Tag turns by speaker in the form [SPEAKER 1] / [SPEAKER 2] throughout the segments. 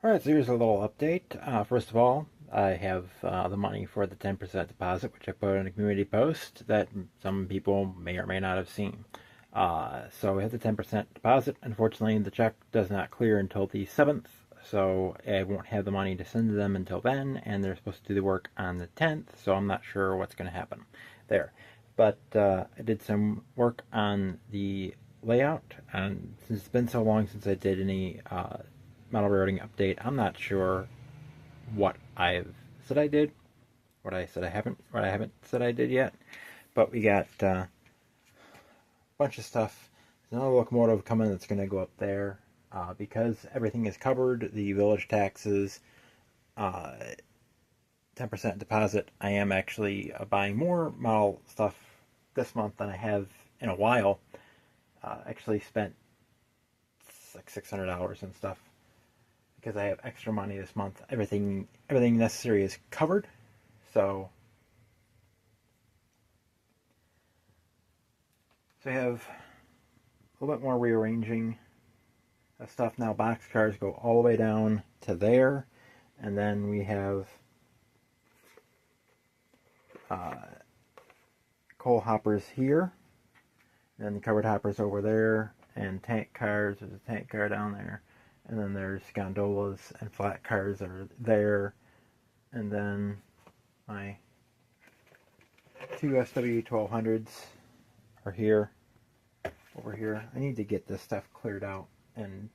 [SPEAKER 1] Alright, so here's a little update. First of all, I have the money for the 10% deposit, which I put in a community post that some people may or may not have seen. So we have the 10% deposit. Unfortunately, the check does not clear until the 7th, so I won't have the money to send to them until then, and they're supposed to do the work on the 10th, so I'm not sure what's going to happen there. But I did some work on the layout, and since it's been so long since I did any model railroading update, I'm not sure what I've said I did, what I haven't said I did yet. But we got a bunch of stuff. There's another locomotive coming that's going to go up there because everything is covered. The village taxes, 10% deposit. I am actually buying more model stuff this month than I have in a while. Actually spent like $600 and stuff because I have extra money this month. Everything necessary is covered. So I have a little bit more rearranging of stuff now. Boxcars go all the way down to there, and then we have coal hoppers here, and then the covered hoppers over there, and tank cars. There's a tank car down there, and then there's gondolas and flat cars are there, and then my two SW1200s are here, over here. I need to get this stuff cleared out and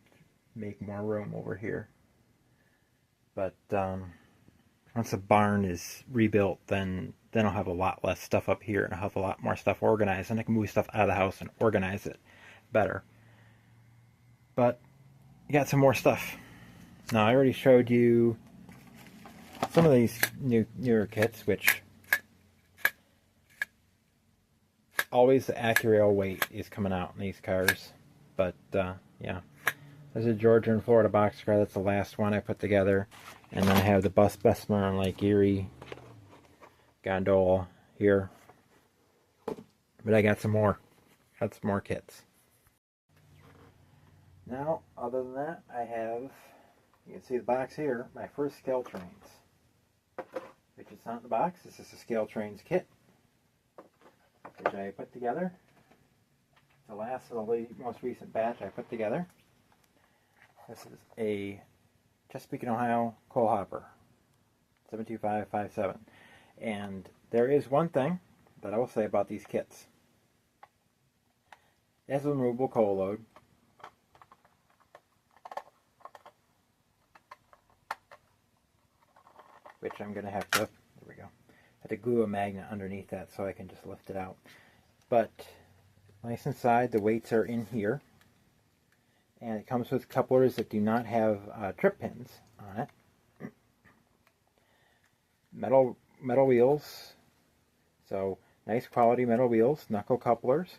[SPEAKER 1] make more room over here. But once the barn is rebuilt, then I'll have a lot less stuff up here, and I'll have a lot more stuff organized, and I can move stuff out of the house and organize it better. But you got some more stuff. Now I already showed you some of these newer kits, which always the Accurail weight is coming out in these cars. But yeah, there's a Georgia and Florida boxcar. That's the last one I put together, and then I have the Bus Bessemer and Lake Erie gondola here. But I got some more. Got some more kits. Now, other than that, I have, you can see the box here, my first Scale Trains, which is not in the box. This is a Scale Trains kit, which I put together. The last of the most recent batch I put together. This is a Chesapeake and Ohio coal hopper, 72557. And there is one thing that I will say about these kits. It has a removable coal load. Which I'm going to have to, there we go, have to glue a magnet underneath that so I can just lift it out. But nice inside, the weights are in here. And it comes with couplers that do not have trip pins on it. Metal wheels, so nice quality metal wheels, knuckle couplers.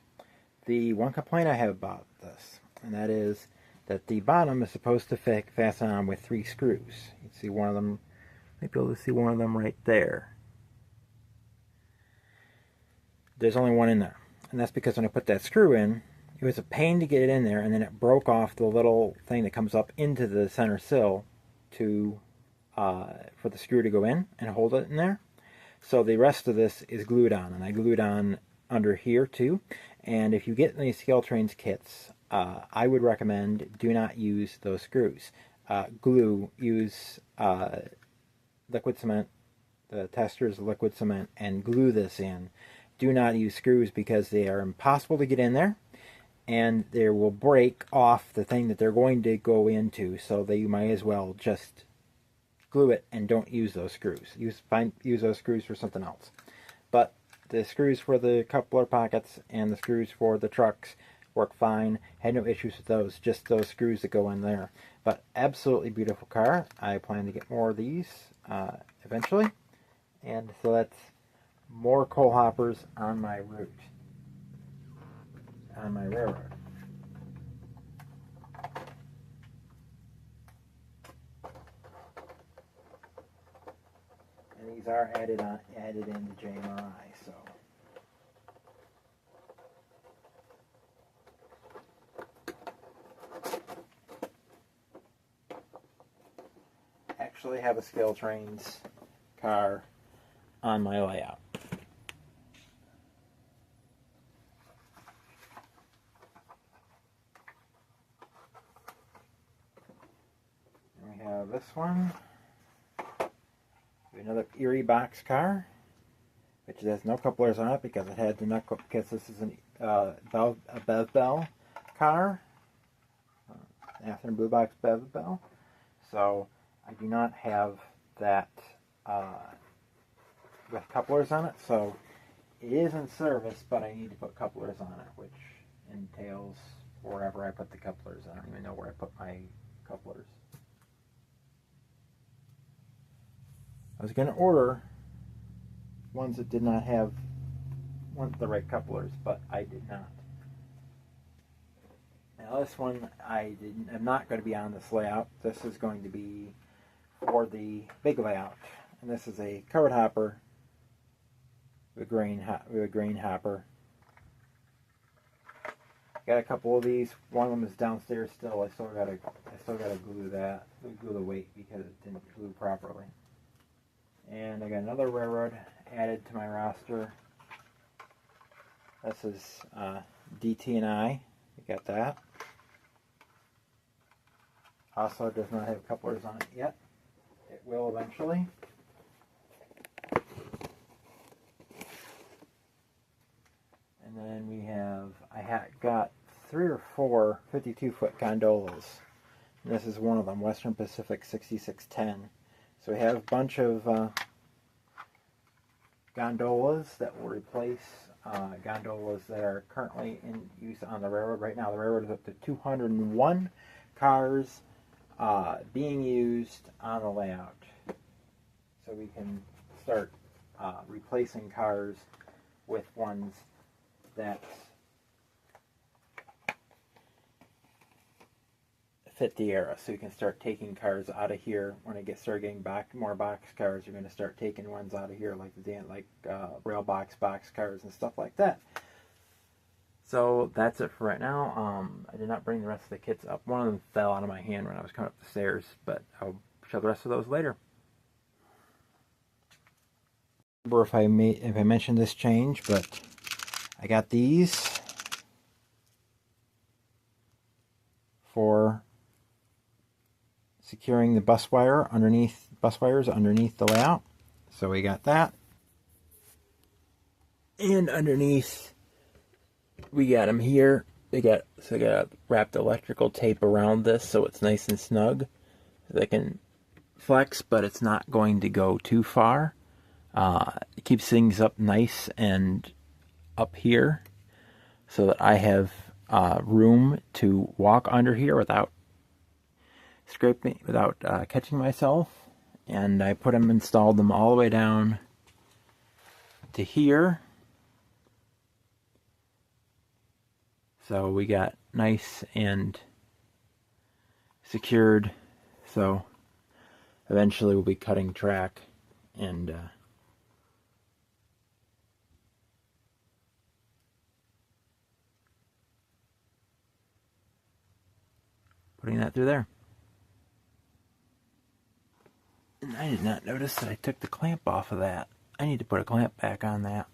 [SPEAKER 1] The one complaint I have about this, and that is that the bottom is supposed to fasten on with 3 screws. You can see one of them. Might be able to see one of them right there. There's only one in there. And that's because when I put that screw in, it was a pain to get it in there, and then it broke off the little thing that comes up into the center sill to for the screw to go in and hold it in there. So the rest of this is glued on, and I glued on under here too. And if you get these Scale Trains kits, I would recommend do not use those screws. Use liquid cement, the tester's liquid cement, and glue this in. Do not use screws because they are impossible to get in there, and they will break off the thing that they're going to go into, so that you might as well just glue it and don't use those screws. Use those screws for something else. But the screws for the coupler pockets and the screws for the trucks work fine. Had no issues with those, just those screws that go in there. But absolutely beautiful car. I plan to get more of these eventually. And so that's more coal hoppers on my route, on my railroad. And these are added into JMI, so. actually have a ScaleTrains car on my layout. And we have this one. Another Erie box car, which has no couplers on it because it had the nut because this is a Bev Bell car, Atherton Blue Box Bev Bell. So I do not have that with couplers on it. So it is in service, but I need to put couplers on it, which entails wherever I put the couplers. I don't even know where I put my couplers. I was going to order ones that did not have the right couplers, but I did not. Now this one I'm not going to be on this layout. This is going to be for the big layout, and this is a covered hopper with a grain hopper. Got a couple of these. One of them is downstairs still. I still gotta glue the weight because it didn't glue properly. And I got another railroad added to my roster. This is DT&I. You got that. Also does not have couplers on it yet. It will eventually. And then we have, I got 3 or 4 52-foot gondolas. And this is one of them, Western Pacific 6610. So we have a bunch of gondolas that will replace gondolas that are currently in use on the railroad. Right now the railroad is up to 201 cars being used on the layout. So we can start replacing cars with ones that fit the era. So you can start taking cars out of here. When it start getting more box cars, you're going to start taking ones out of here, like rail box cars and stuff like that. So that's it for right now. I did not bring the rest of the kits up. One of them fell out of my hand when I was coming up the stairs, but I'll show the rest of those later. I don't remember if I mentioned this change, but I got these for securing the bus wires underneath the layout. So we got that. And underneath we got them here. I got wrapped electrical tape around this so it's nice and snug. They can flex, but it's not going to go too far. It keeps things up nice and up here so that I have room to walk under here without catching myself. And I installed them all the way down to here. So we got nice and secured. So eventually we'll be cutting track and putting that through there. And I did not notice that I took the clamp off of that. I need to put a clamp back on that.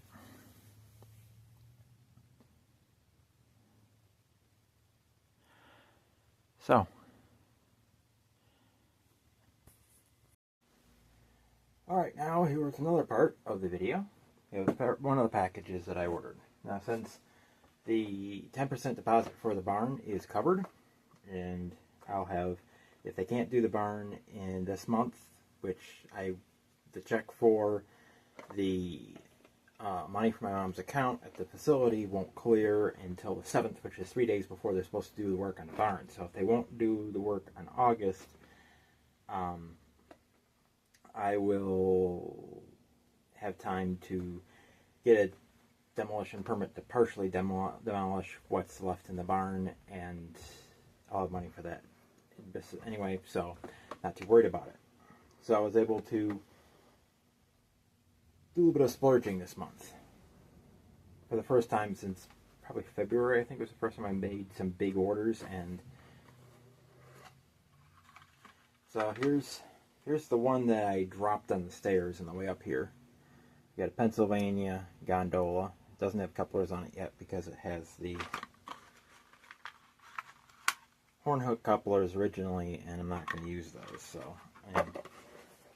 [SPEAKER 1] So, alright, now here's another part of the video. It was one of the packages that I ordered. Now, since the 10% deposit for the barn is covered, and I'll have, if they can't do the barn in this month, which the check for the money from my mom's account at the facility won't clear until the 7th, which is 3 days before they're supposed to do the work on the barn. So if they won't do the work in August, I will have time to get a demolition permit to partially demolish what's left in the barn, and I'll have money for that anyway, so not too worried about it. So I was able to do a little bit of splurging this month. For the first time since probably February, I think it was the first time I made some big orders. And so here's Here's the one that I dropped on the stairs on the way up here. You got a Pennsylvania gondola. It doesn't have couplers on it yet because it has the horn hook couplers originally, and I'm not going to use those. So, and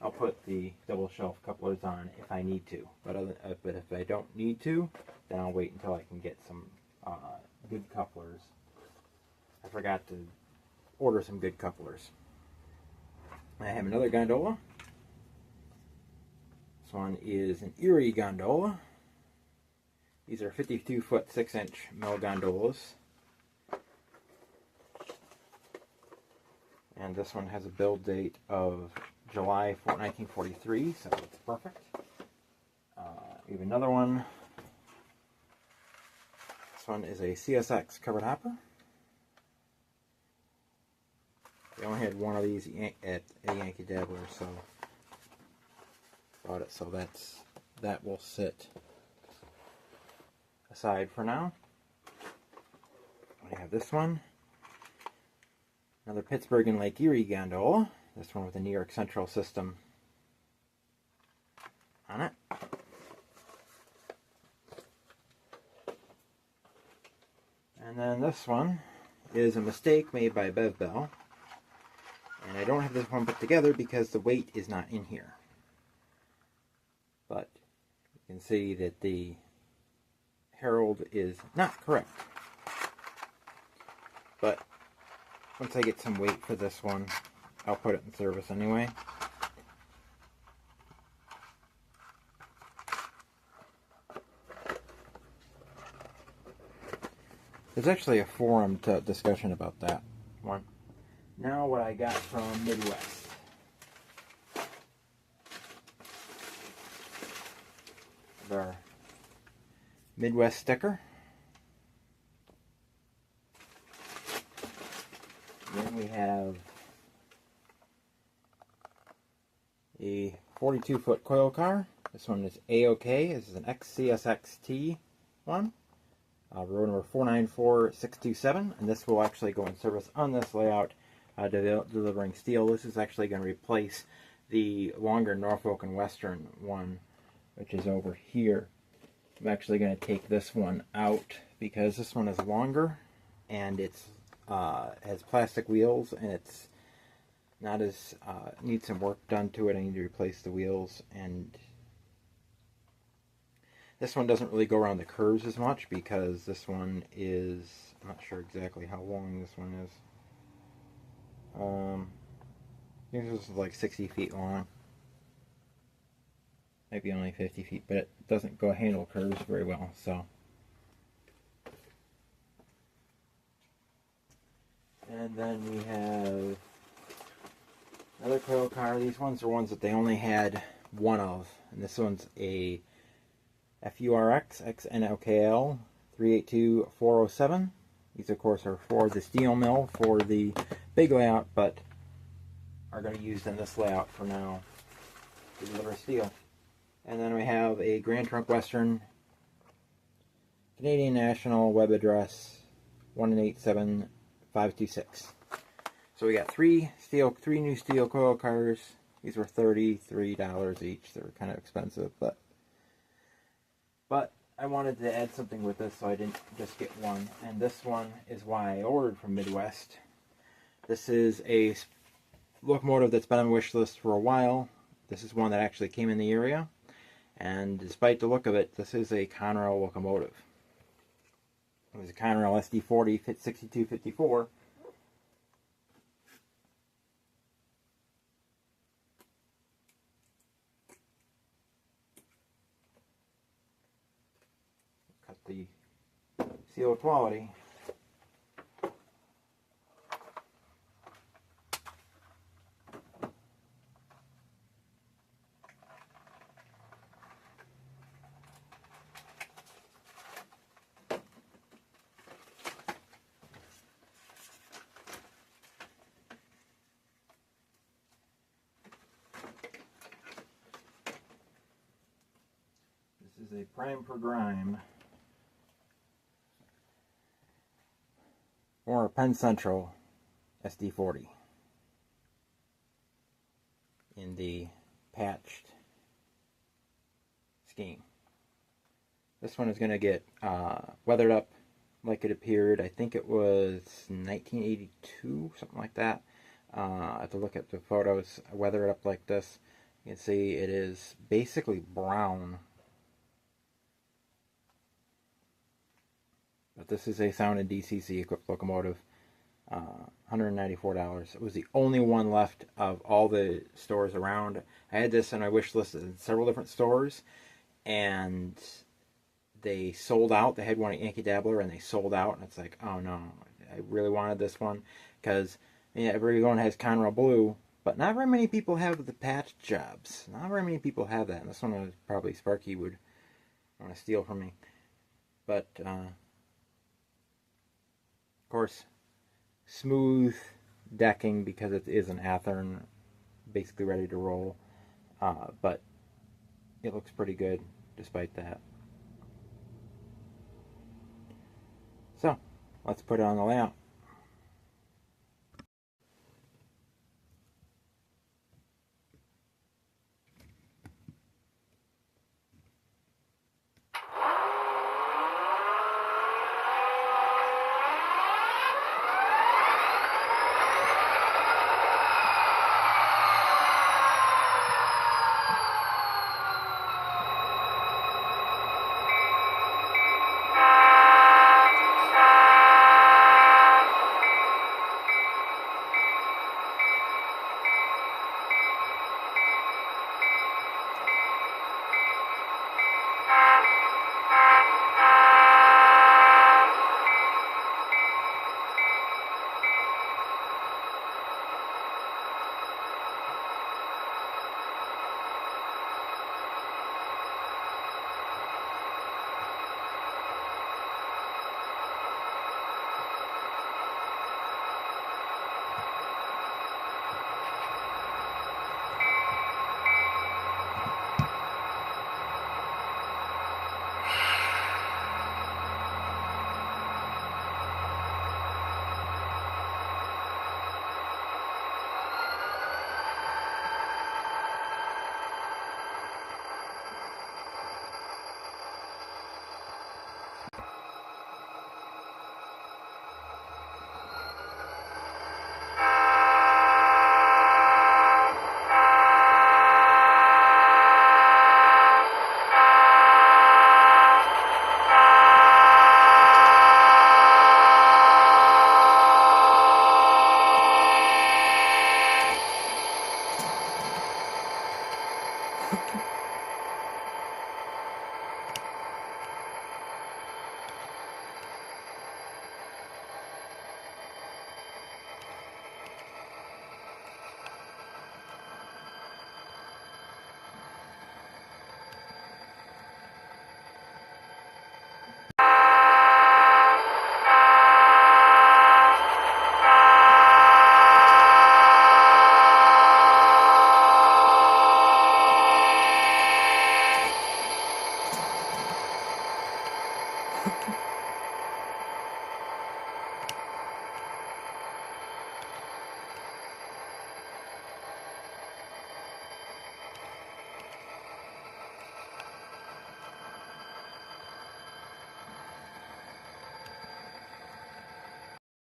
[SPEAKER 1] I'll put the double shelf couplers on if I need to. But if I don't need to, then I'll wait until I can get some good couplers. I forgot to order some good couplers. I have another gondola. This one is an Erie gondola. These are 52-foot 6-inch metal gondolas. And this one has a build date of July 1943, so it's perfect. We have another one. This one is a CSX covered hopper. They only had one of these at a Yankee Dabbler, so bought it. So that will sit aside for now. I have this one, another Pittsburgh and Lake Erie gondola. This one with the New York Central system on it. And then this one is a mistake made by Bev Bell. And I don't have this one put together because the weight is not in here. But you can see that the Herald is not correct. But once I get some weight for this one, I'll put it in service anyway. There's actually a forum discussion about that one. Now what I got from Midwest. Our Midwest sticker. Then we have a 42-foot coil car. This one is A-OK. This is an XCSXT one. Row number 494627. And this will actually go in service on this layout, delivering steel. This is actually going to replace the longer Norfolk and Western one, which is over here. I'm actually going to take this one out because this one is longer and it's has plastic wheels, and it's not as needs some work done to it. I need to replace the wheels, and this one doesn't really go around the curves as much because this one is, I'm not sure exactly how long this one is. I think this is like 60 feet long. Maybe only 50 feet, but it doesn't go handle curves very well, so. And then we have another coil car. These ones are ones that they only had one of, and this one's a FURX XNLKL 382407. These, of course, are for the steel mill for the big layout, but are going to use in this layout for now to deliver steel. And then we have a Grand Trunk Western Canadian National web address 187526. So we got three new steel coil cars. These were $33 each. They were kind of expensive, but I wanted to add something with this, so I didn't just get one. And this one is why I ordered from Midwest. This is a locomotive that's been on the wish list for a while. This is one that actually came in the area, and despite the look of it, this is a Conrail locomotive. It was a Conrail SD40 Fit 6254. Cut the seal of quality. This is a prime per grime or a Penn Central SD40 in in the patched scheme. This one is going to get weathered up like it appeared. I think it was 1982, something like that. I have to look at the photos. I weather it up like this. You can see it is basically brown. But this is a Sound and DCC equipped locomotive. $194. It was the only one left of all the stores around. I had this on my wish list in several different stores, and they sold out. They had one at Yankee Dabbler, and they sold out. And it's like, oh no, I really wanted this one because everyone has Conrail Blue, but not very many people have the patch jobs. Not very many people have that. And this one was probably Sparky would want to steal from me. But of course, smooth decking because it is an Athearn, basically ready to roll. But it looks pretty good despite that. So, let's put it on the layout.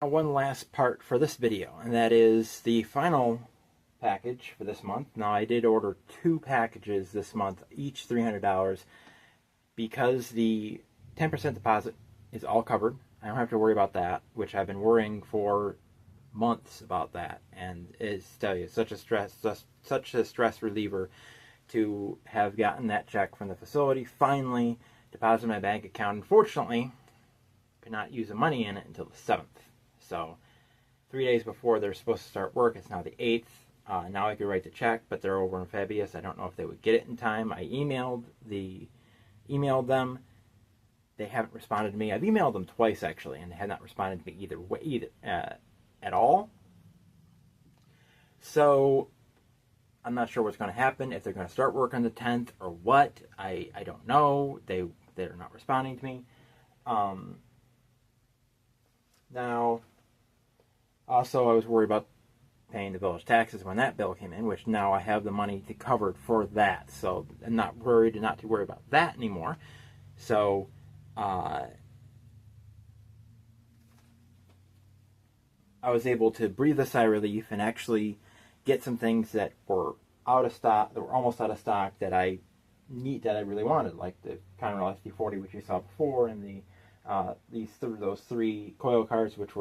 [SPEAKER 1] One last part for this video, and that is the final package for this month. Now, I did order 2 packages this month, each $300, because the 10% deposit is all covered. I don't have to worry about that, which I've been worrying for months about that, and it's, tell you, such a stress reliever to have gotten that check from the facility, finally deposited in my bank account. Unfortunately, could not use the money in it until the 7th. So 3 days before they're supposed to start work, it's now the 8th. Now I could write the check, but they're over in Fabius. I don't know if they would get it in time. I emailed them. They haven't responded to me. I've emailed them twice actually, and they have not responded to me either way, at all. So I'm not sure what's going to happen, if they're going to start work on the 10th or what. I don't know. They're not responding to me. Now, also I was worried about paying the village taxes when that bill came in, which now I have the money to cover for that. So I'm not too worried about that anymore. So I was able to breathe a sigh of relief and actually get some things that were out of stock, that were almost out of stock, that I really wanted, like the Conrail SD40, which you saw before, and the those 3 coil cars, which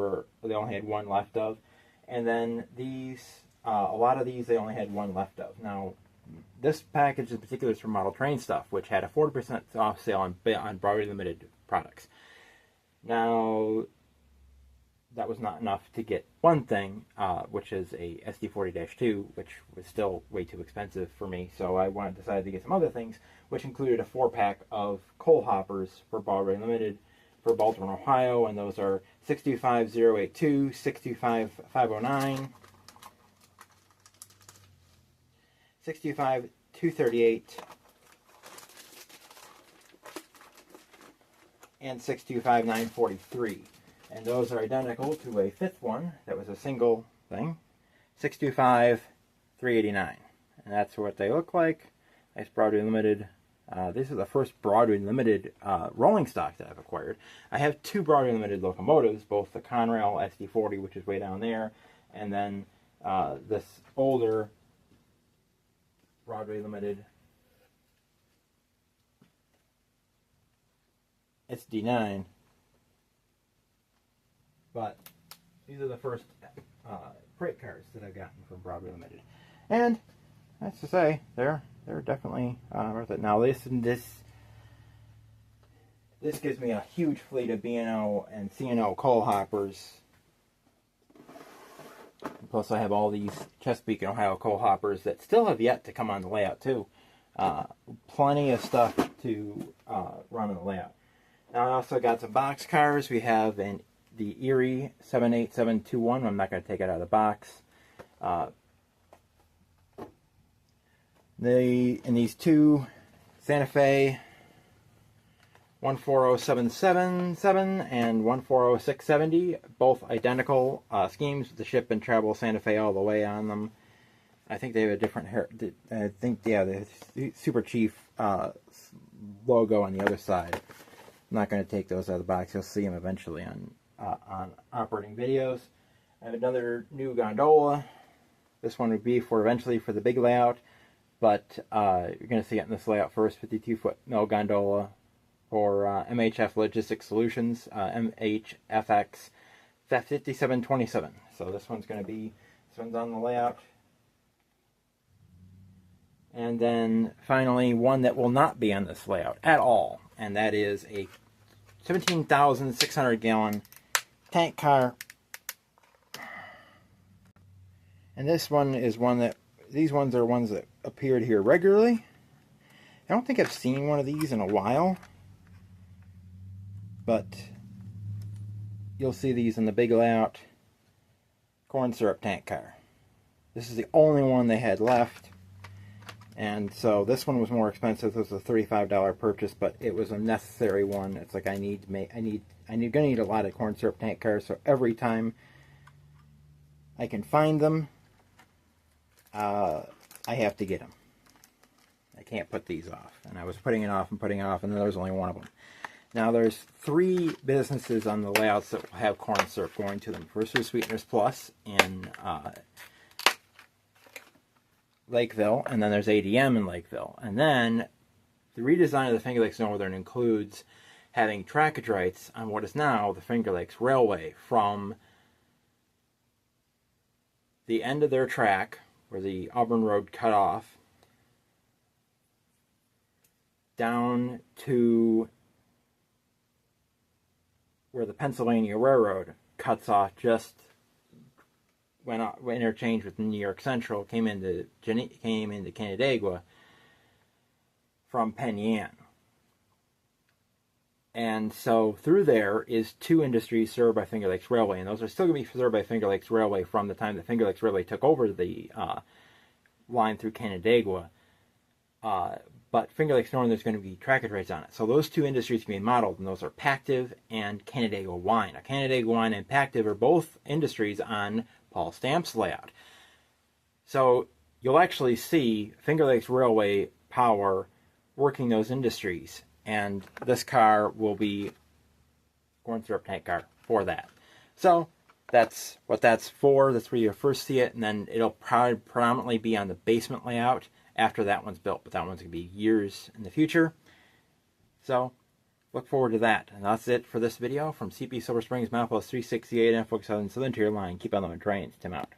[SPEAKER 1] they only had 1 left of, and then these a lot of these they only had 1 left of. Now, this package in particular is from Model Train Stuff, which had a 40% off sale on Broadway Limited products. Now, that was not enough to get one thing, which is a SD40-2, which was still way too expensive for me. So I decided to get some other things, which included a 4-pack of coal hoppers for Broadway Limited for Baltimore, Ohio, and those are 625082, 625509, 65238, and 625943. And those are identical to a 5th one that was a single thing, 625389. And that's what they look like. Nice Broadway Limited. This is the first Broadway Limited rolling stock that I've acquired. I have 2 Broadway Limited locomotives, both the Conrail SD40, which is way down there, and then this older Broadway Limited SD9. But these are the first freight cars that I've gotten from Broadway Limited, and that's to say they're definitely worth it. Now this gives me a huge fleet of B&O and C&O coal hoppers. Plus, I have all these Chesapeake and Ohio coal hoppers that still have yet to come on the layout too. Plenty of stuff to run on the layout. Now I also got some box cars. We have the Erie 78721. I'm not going to take it out of the box. In these 2 Santa Fe 140777 and 140670, both identical schemes with the ship and travel Santa Fe all the way on them. I think they have a different the Super Chief logo on the other side. I'm not going to take those out of the box. You'll see them eventually on operating videos. I have another new gondola. This one would be eventually for the big layout, but you're going to see it in this layout first. 52-foot mill gondola for MHF Logistics Solutions, MHFX 5727. So this one's on the layout. And then finally, one that will not be on this layout at all, and that is a 17,600 gallon tank car. And this one is these ones are ones that appeared here regularly. I don't think I've seen one of these in a while, but you'll see these in the big layout. Corn syrup tank car. This is the only one they had left. And so this one was more expensive. This was a $35 purchase, but it was a necessary one. It's like I'm gonna need a lot of corn syrup tank cars. So every time I can find them, I have to get them. I can't put these off. And I was putting it off, and then there was only one of them. Now there's 3 businesses on the layouts that will have corn syrup going to them. First is Sweeteners Plus in Lakeville, and then there's ADM in Lakeville. And then the redesign of the Finger Lakes Northern includes having trackage rights on what is now the Finger Lakes Railway, from the end of their track, where the Auburn Road cut off, down to where the Pennsylvania Railroad cuts off just when interchanged with New York Central, came into Canandaigua from Penn Yan. And so through there is 2 industries served by Finger Lakes Railway, and those are still going to be served by Finger Lakes Railway from the time that Finger Lakes Railway took over the line through Canandaigua. But Finger Lakes Northern, there's going to be trackage rights on it. So those 2 industries can be modeled, and those are Pactiv and Canandaigua Wine. Now, Canandaigua Wine and Pactiv are both industries on Paul Stamp's layout. So you'll actually see Finger Lakes Railway power working those industries, and this car will be corn syrup tank car for that. So that's what that's for. That's where you first see it, and then it'll probably predominantly be on the basement layout after that one's built, but that one's going to be years in the future. So look forward to that. And that's it for this video from CP Silver Springs, milepost 368, and focus on the Southern Tier line. Keep on the trains. Tim out.